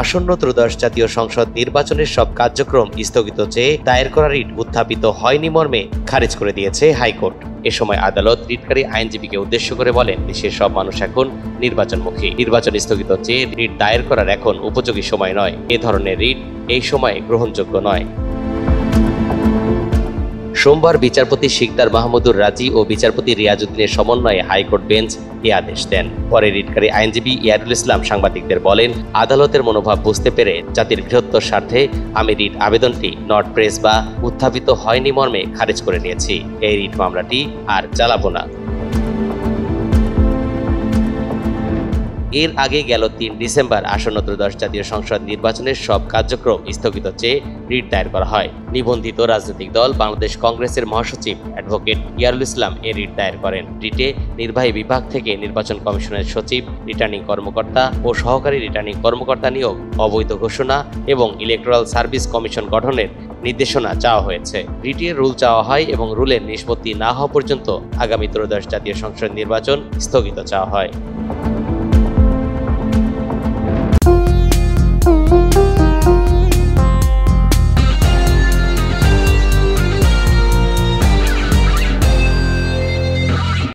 আসন্ন ত্রয়োদশ জাতীয় সংসদ নির্বাচনের সব কার্যক্রম স্থগিত চেয়ে দায়ের করা রিট উত্থাপিত হয়নি মর্মে খারিজ করে দিয়েছে হাইকোর্ট। এ সময় আদালত রিটকারী আইনজীবীকে উদ্দেশ্য করে বলেন, দেশের সব মানুষ এখন নির্বাচনমুখী। নির্বাচন স্থগিত চেয়ে রিট দায়ের করার এখন উপযোগী সময় নয়। এ ধরনের রিট এই সময়ে গ্রহণযোগ্য নয়। সোমবার বিচারপতি সিকদার মাহমুদুর রাজি ও বিচারপতি রিয়াজউদ্দিনের সমন্বয়ে হাইকোর্ট বেঞ্চ এ আদেশ দেন। পরে রিটকারী আইনজীবী ইয়ারুল ইসলাম সাংবাদিকদের বলেন, আদালতের মনোভাব বুঝতে পেরে জাতির বৃহত্তর স্বার্থে আমি রিট আবেদনটি নট প্রেস বা উত্থাপিত হয়নি মর্মে খারিজ করে নিয়েছি। এই রিট মামলাটি আর চালাবো না। এর আগে গেল ৩ ডিসেম্বর আসন্ন ত্রয়োদশ জাতীয় সংসদ নির্বাচনের সব কার্যক্রম স্থগিত চেয়ে রিট দায়ের করা হয়। নিবন্ধিত রাজনৈতিক দল বাংলাদেশ কংগ্রেসের মহাসচিব অ্যাডভোকেট ইয়ারুল ইসলাম এ রিট দায়ের করেন। রিটে নির্বাহী বিভাগ থেকে নির্বাচন কমিশনের সচিব, রিটার্নিং কর্মকর্তা ও সহকারী রিটার্নিং কর্মকর্তা নিয়োগ, অবৈধ ঘোষণা এবং ইলেকট্রাল সার্ভিস কমিশন গঠনের নির্দেশনা চাওয়া হয়েছে। রিটের রুল চাওয়া হয় এবং রুলের নিষ্পত্তি না হওয়া পর্যন্ত আগামী ত্রয়োদশ জাতীয় সংসদ নির্বাচন স্থগিত চাওয়া হয়।